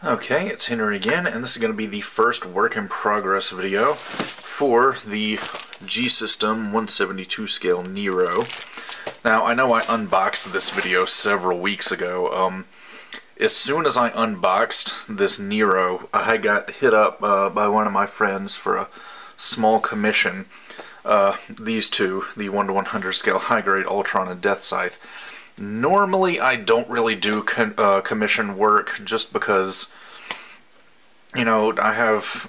Okay, it's Henry again, and this is going to be the first work in progress video for the G-System 172 scale Nero. Now, I know I unboxed this video several weeks ago. As soon as I unboxed this Nero, I got hit up by one of my friends for a small commission. These two, the 1/100 scale high-grade Ultron and Death Scythe. Normally, I don't really do commission work just because, you know, I have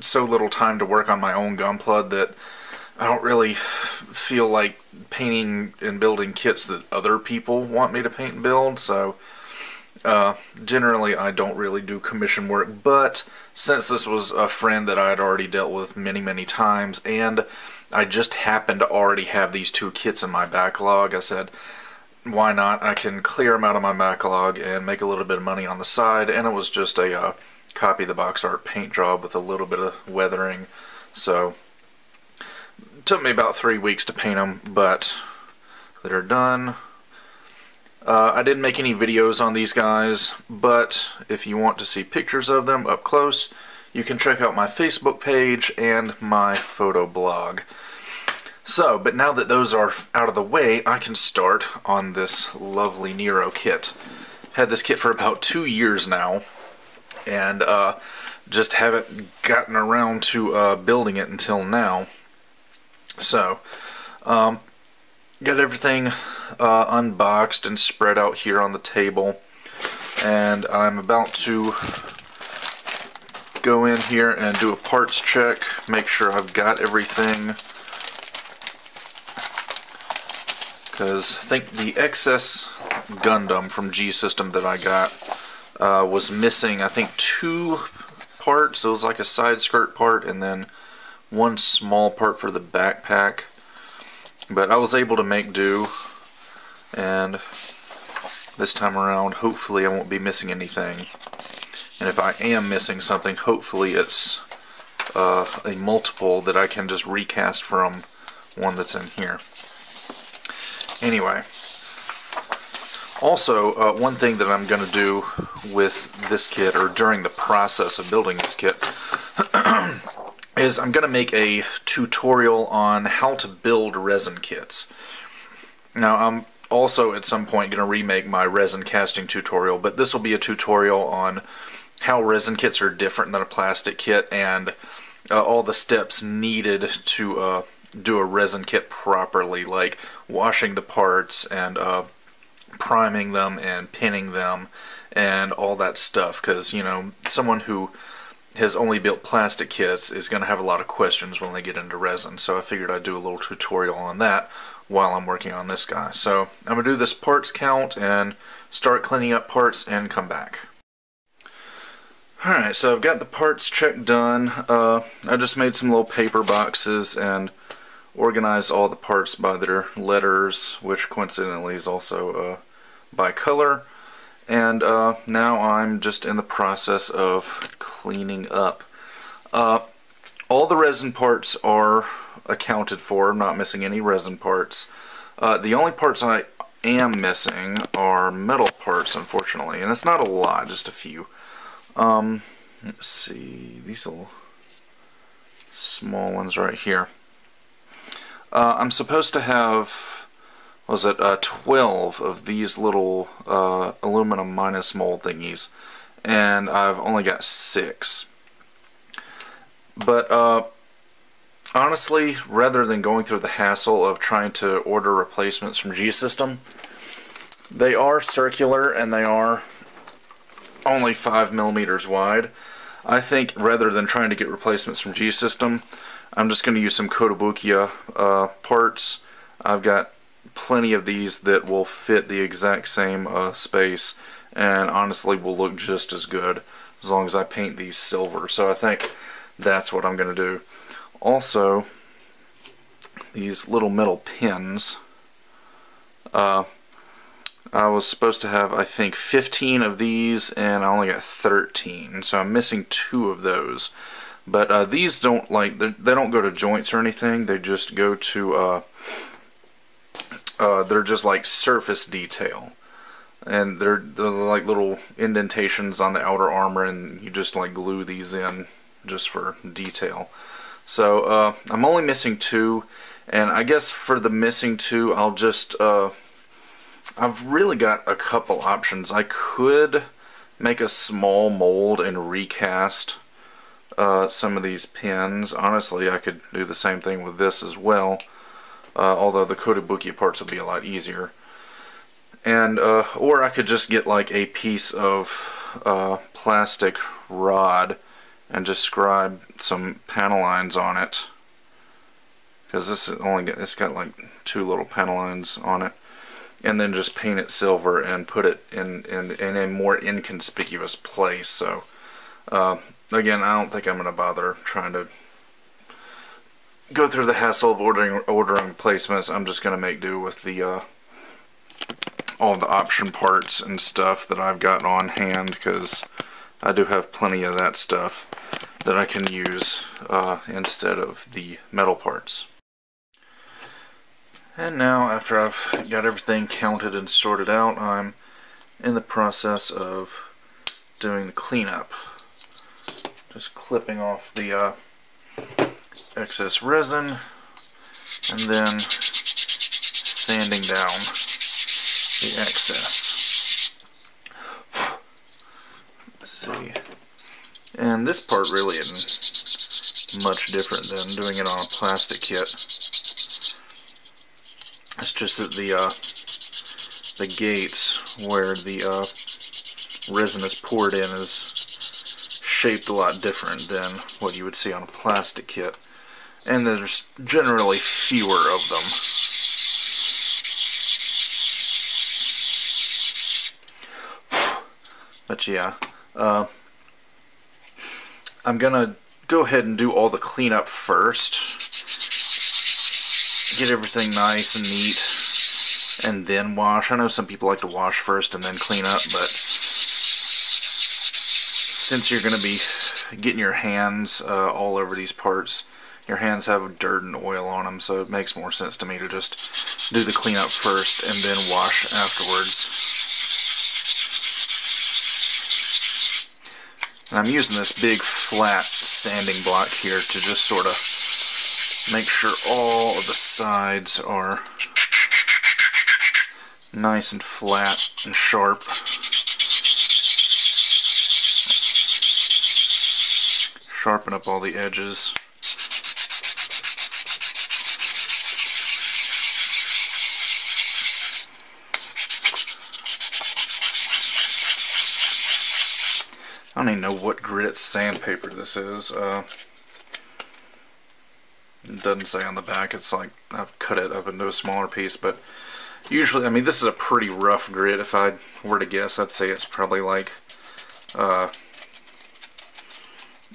so little time to work on my own Gunpla that I don't really feel like painting and building kits that other people want me to paint and build, so generally I don't really do commission work. But since this was a friend that I had already dealt with many times, and I just happened to already have these two kits in my backlog, I said, why not? I can clear them out of my backlog and make a little bit of money on the side. And it was just a copy of the box art paint job with a little bit of weathering. So it took me about 3 weeks to paint them, but they're done. I didn't make any videos on these guys, but if you want to see pictures of them up close, you can check out my Facebook page and my photo blog. So, but now that those are out of the way, I can start on this lovely Nero kit. Had this kit for about 2 years now, and just haven't gotten around to building it until now. So, got everything unboxed and spread out here on the table, and I'm about to go in here and do a parts check, make sure I've got everything, because I think the excess Gundam from G-System that I got was missing, I think, 2 parts. It was like a side skirt part and then one small part for the backpack, but I was able to make do, and this time around hopefully I won't be missing anything. And if I am missing something, hopefully it's a multiple that I can just recast from one that's in here. Anyway, also one thing that I'm going to do with this kit, or during the process of building this kit, is I'm going to make a tutorial on how to build resin kits. Now, I'm also at some point going to remake my resin casting tutorial, but this will be a tutorial on how resin kits are different than a plastic kit, and all the steps needed to do a resin kit properly, like washing the parts and priming them and pinning them and all that stuff, because, you know, someone who has only built plastic kits is going to have a lot of questions when they get into resin. So I figured I'd do a little tutorial on that while I'm working on this guy. So I'm going to do this parts count and start cleaning up parts and come back. Alright, so I've got the parts check done. I just made some little paper boxes and organized all the parts by their letters, which coincidentally is also by color. And now I'm just in the process of cleaning up. All the resin parts are accounted for. I'm not missing any resin parts. The only parts I am missing are metal parts, unfortunately, and it's not a lot, just a few. Let's see, these little small ones right here. I'm supposed to have, was it 12 of these little aluminum minus mold thingies, and I've only got 6. But honestly, rather than going through the hassle of trying to order replacements from G-System, they are circular and they are only 5mm wide. I think rather than trying to get replacements from G-System, I'm just going to use some Kotobukiya parts. I've got plenty of these that will fit the exact same space, and honestly will look just as good as long as I paint these silver. So I think that's what I'm going to do. Also, these little metal pins, I was supposed to have, I think, 15 of these, and I only got 13, so I'm missing 2 of those. But these don't, like, they don't go to joints or anything. They just go to they're just like surface detail. and they're like little indentations on the outer armor, and you just like glue these in just for detail. So I'm only missing 2, and I guess for the missing 2 I'll just I've really got a couple options. I could make a small mold and recast some of these pins. Honestly, I could do the same thing with this as well, although the Kotobukiya parts would be a lot easier. And or I could just get like a piece of plastic rod and just scribe some panel lines on it, because this is it's got like 2 little panel lines on it, and then just paint it silver and put it in a more inconspicuous place. So again, I don't think I'm going to bother trying to go through the hassle of ordering replacements. I'm just going to make do with the all the option parts and stuff that I've got on hand, because I do have plenty of that stuff that I can use instead of the metal parts. And now, after I've got everything counted and sorted out, I'm in the process of doing the cleanup. Just clipping off the excess resin and then sanding down the excess. Let's see. And this part really isn't much different than doing it on a plastic kit. It's just that the gates where the resin is poured in is shaped a lot different than what you would see on a plastic kit, and there's generally fewer of them. But yeah, I'm gonna go ahead and do all the cleanup first, get everything nice and neat, and then wash. I know some people like to wash first and then clean up, but since you're gonna be getting your hands all over these parts, your hands have dirt and oil on them, so it makes more sense to me to just do the cleanup first and then wash afterwards. And I'm using this big flat sanding block here to just sort of make sure all of the sides are nice and flat and sharp. Sharpen up all the edges. I don't even know what grit sandpaper this is. It doesn't say on the back. It's like I've cut it up into a smaller piece, but usually, I mean, this is a pretty rough grit. If I were to guess, I'd say it's probably like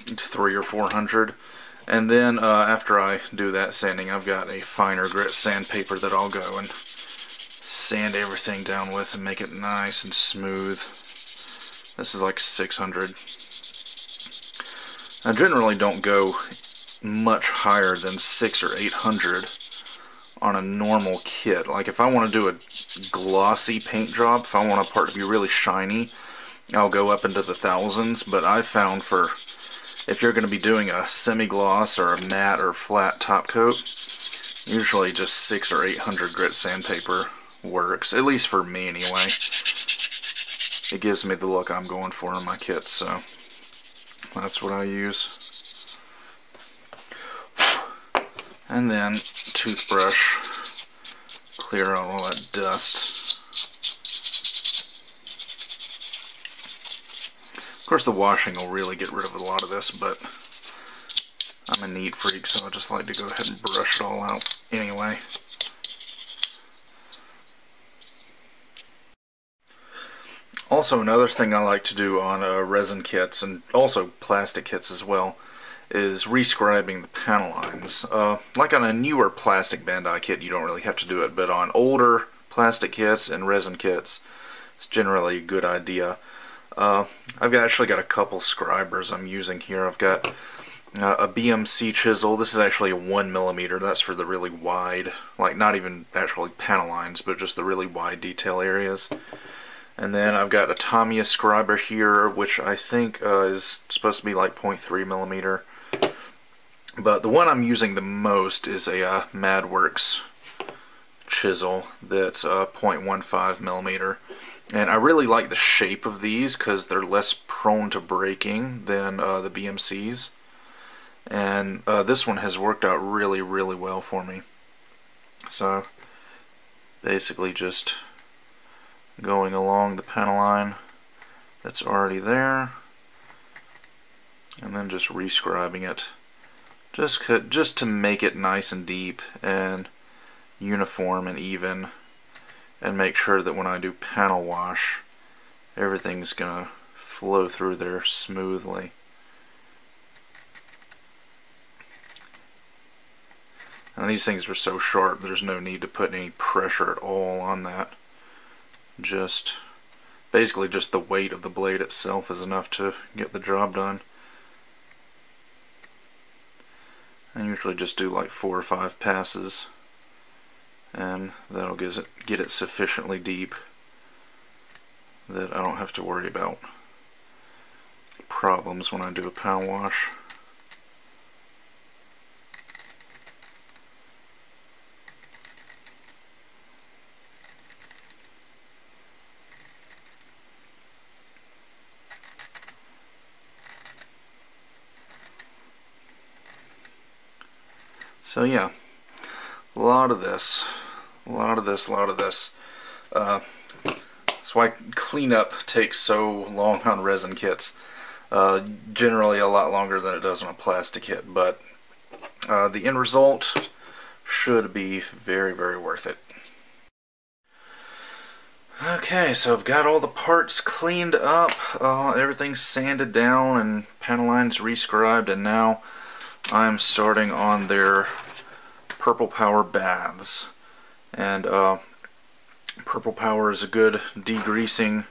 300 or 400. And then after I do that sanding, I've got a finer grit sandpaper that I'll go and sand everything down with and make it nice and smooth. This is like 600. I generally don't go much higher than 600 or 800 on a normal kit. Like if I want to do a glossy paint job, if I want a part to be really shiny, I'll go up into the thousands. But I've found for if you're going to be doing a semi-gloss or a matte or flat top coat, usually just 600 or 800 grit sandpaper works, at least for me anyway. It gives me the look I'm going for in my kits, so that's what I use. And then toothbrush, clear out all that dust. Of course the washing will really get rid of a lot of this, but I'm a neat freak, so I just like to go ahead and brush it all out anyway. Also, another thing I like to do on resin kits, and also plastic kits as well, is rescribing the panel lines. Like on a newer plastic Bandai kit, you don't really have to do it, but on older plastic kits and resin kits, it's generally a good idea. I've actually got a couple scribers I'm using here. I've got a BMC chisel. This is actually a 1mm. That's for the really wide, like not even actually panel lines, but just the really wide detail areas. And then I've got a Tamiya scriber here, which I think is supposed to be like 0.3 millimeter. But the one I'm using the most is a MadWorks chisel that's 0.15 millimeter. And I really like the shape of these because they're less prone to breaking than the BMCs. And this one has worked out really, really well for me. So basically just going along the panel line that's already there, and then just rescribing it, just to make it nice and deep and uniform and even, and make sure that when I do panel wash, everything's gonna flow through there smoothly. And these things are so sharp, there's no need to put any pressure at all on that. Just basically just the weight of the blade itself is enough to get the job done. I usually just do like 4 or 5 passes, and that'll get it sufficiently deep that I don't have to worry about problems when I do a panel wash. So yeah, a lot of this. That's why cleanup takes so long on resin kits. Generally a lot longer than it does on a plastic kit, but the end result should be very, very worth it. Okay, so I've got all the parts cleaned up, everything's sanded down and panel lines rescribed, and now I'm starting on their Purple Power baths. And Purple Power is a good degreasing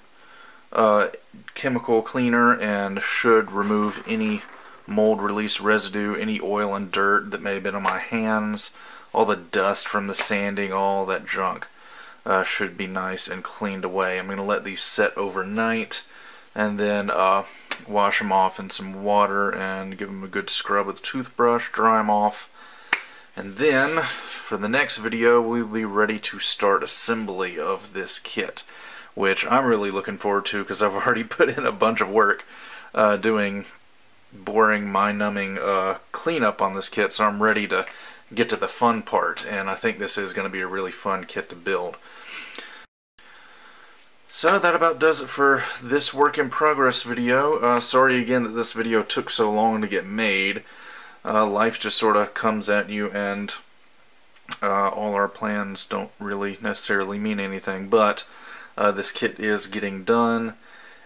chemical cleaner and should remove any mold release residue, any oil and dirt that may have been on my hands, all the dust from the sanding, all that junk should be nice and cleaned away. I'm going to let these set overnight and then wash them off in some water and give them a good scrub with a toothbrush, dry them off. And then, for the next video, we'll be ready to start assembly of this kit, which I'm really looking forward to because I've already put in a bunch of work doing boring, mind-numbing cleanup on this kit, so I'm ready to get to the fun part, and I think this is going to be a really fun kit to build. So that about does it for this work in progress video. Sorry again that this video took so long to get made. Life just sort of comes at you, and all our plans don't really necessarily mean anything, but this kit is getting done,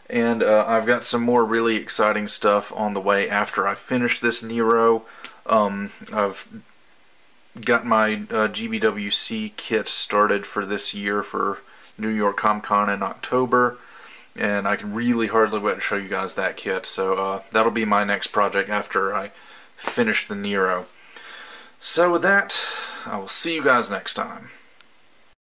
and I've got some more really exciting stuff on the way after I finish this Nero. I've got my GBWC kit started for this year for New York Comic Con in October, and I can really hardly wait to show you guys that kit. So that'll be my next project after I finish the Nero. So with that, I will see you guys next time.